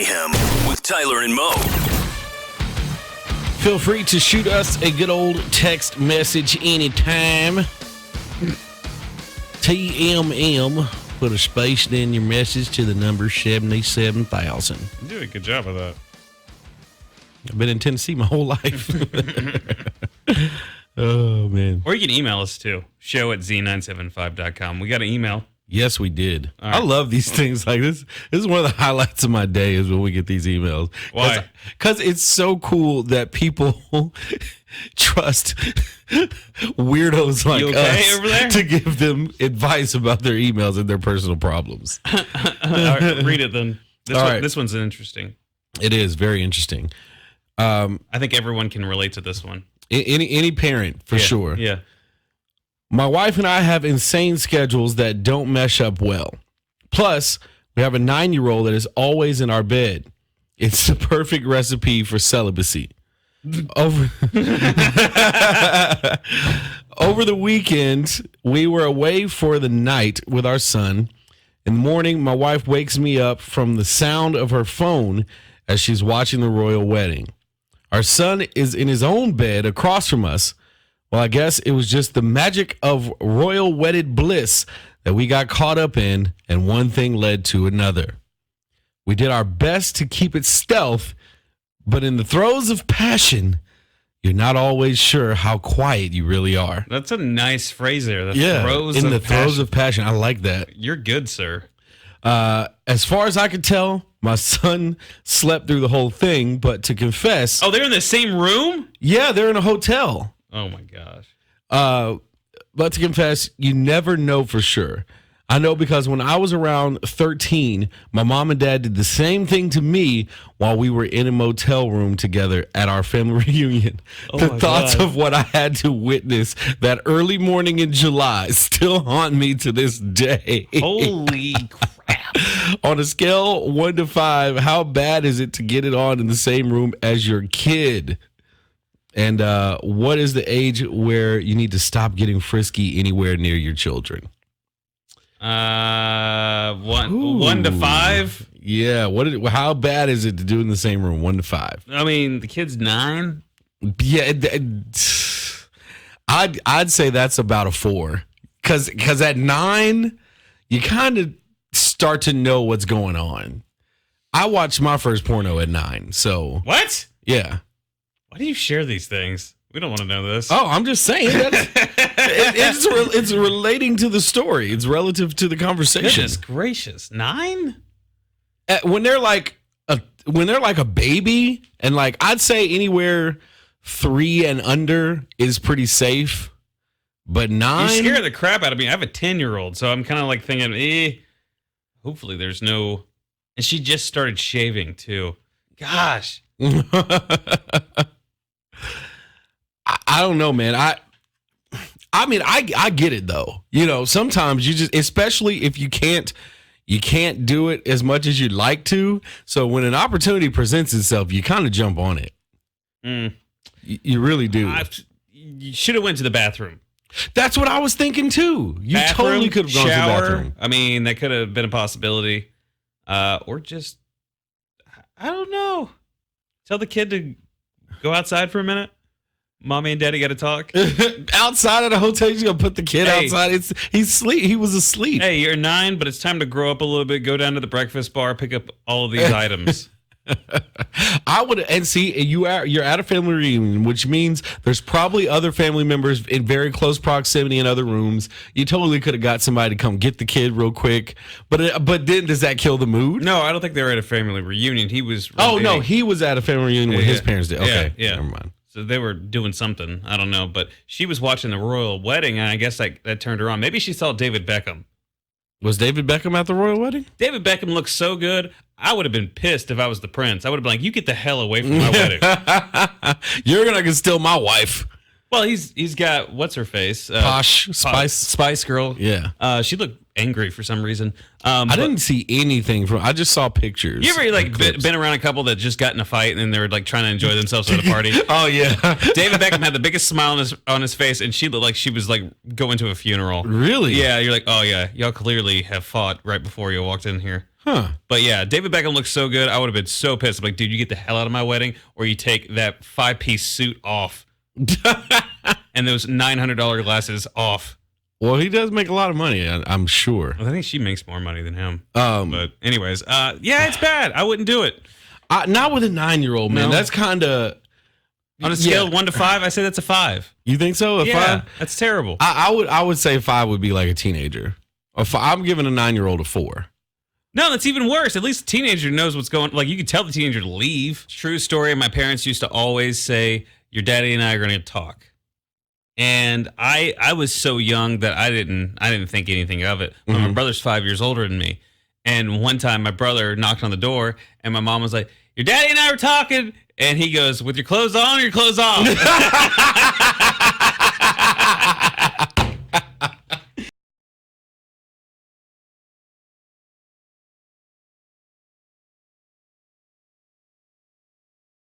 Mayhem with Tyler and Mo. Feel free to shoot us a good old text message anytime. TMM. Put a space in your message to the number 77,000. You do a good job of that. I've been in Tennessee my whole life. Oh, man. Or you can email us too. show@z975.com. We got an email. Yes, we did. All right. I love these things like this. This is one of the highlights of my day is when we get these emails. Why? Because it's so cool that people trust weirdos like You okay us over there? to give them advice about their emails and their personal problems. All right, read it then. This one's interesting. It is very interesting. I think everyone can relate to this one. Any parent, for sure. Yeah. My wife and I have insane schedules that don't mesh up well. Plus, we have a 9-year-old that is always in our bed. It's the perfect recipe for celibacy. Over the weekend, we were away for the night with our son. In the morning, my wife wakes me up from the sound of her phone as she's watching the royal wedding. Our son is in his own bed across from us. Well, I guess it was just the magic of royal wedded bliss that we got caught up in, and one thing led to another. We did our best to keep it stealth, but in the throes of passion, you're not always sure how quiet you really are. That's a nice phrase there. Throes of passion. I like that. You're good, sir. As far as I could tell, my son slept through the whole thing, but to confess... Oh, they're in the same room? Yeah, they're in a hotel. Oh, my gosh. But to confess, you never know for sure. I know because when I was around 13, my mom and dad did the same thing to me while we were in a motel room together at our family reunion. The thoughts of what I had to witness that early morning in July still haunt me to this day. Holy crap. On a scale 1 to 5, how bad is it to get it on in the same room as your kid? And what is the age where you need to stop getting frisky anywhere near your children? 1 to 5. Yeah. How bad is it to do in the same room? 1 to 5. I mean, the kid's 9. Yeah. I'd say that's about a 4. Because at 9, you kind of start to know what's going on. I watched my first porno at 9. So what? Yeah. Why do you share these things? We don't want to know this. Oh, I'm just saying. It's relating to the story. It's relative to the conversation. Goodness gracious. 9? When they're like a baby, and like I'd say anywhere 3 and under is pretty safe. But 9, you scare the crap out of me. I have a 10-year-old, so I'm kind of like thinking, hopefully there's no. And she just started shaving too. Gosh. I don't know, man. I mean, I get it though. You know, sometimes you just, especially if you can't do it as much as you'd like to. So when an opportunity presents itself, you kind of jump on it. You really do. You should have went to the bathroom. That's what I was thinking too. You totally could have gone to the bathroom. I mean, that could have been a possibility. Or just, I don't know. Tell the kid to go outside for a minute. Mommy and Daddy got to talk. Outside of the hotel, you're going to put the kid outside. He was asleep. Hey, you're 9, but it's time to grow up a little bit. Go down to the breakfast bar, pick up all of these items. I would, and see, you're at a family reunion, which means there's probably other family members in very close proximity in other rooms. You totally could have got somebody to come get the kid real quick, but then does that kill the mood? No, I don't think they were at a family reunion. He was. No, he was at a family reunion with his parents did. Okay, yeah. Never mind. So they were doing something. I don't know, but she was watching the royal wedding, and I guess that turned her on. Maybe she saw David Beckham. Was David Beckham at the royal wedding? David Beckham looks so good. I would have been pissed if I was the prince. I would have been like, you get the hell away from my wedding. You're going to steal my wife. Well, he's got, what's her face? Posh Spice Girl. Yeah. She looked angry for some reason. I didn't see anything I just saw pictures. You ever been around a couple that just got in a fight and then they were like trying to enjoy themselves at a party? Oh, yeah. David Beckham had the biggest smile on his face, and she looked like she was like going to a funeral. Really? Yeah, you're like, oh yeah, y'all clearly have fought right before you walked in here. Huh. But yeah, David Beckham looks so good. I would have been so pissed. I'm like, dude, you get the hell out of my wedding, or you take that 5-piece suit off and those $900 glasses off. Well, he does make a lot of money, I'm sure. I think she makes more money than him. Um, But anyways, yeah, it's bad. I wouldn't do it. Not with a 9-year-old, man. No. That's kind of On a scale of 1 to 5, I say that's a 5. You think so? A Yeah, 5? that's terrible. I would say 5 would be like a teenager. I'm giving a 9-year-old a 4. No, that's even worse. At least a teenager knows what's going on. Like, you can tell the teenager to leave. True story. My parents used to always say, your daddy and I are going to talk. And I was so young that I didn't think anything of it. But my brother's 5 years older than me. And one time my brother knocked on the door and my mom was like, your daddy and I were talking. And he goes, with your clothes on or your clothes off?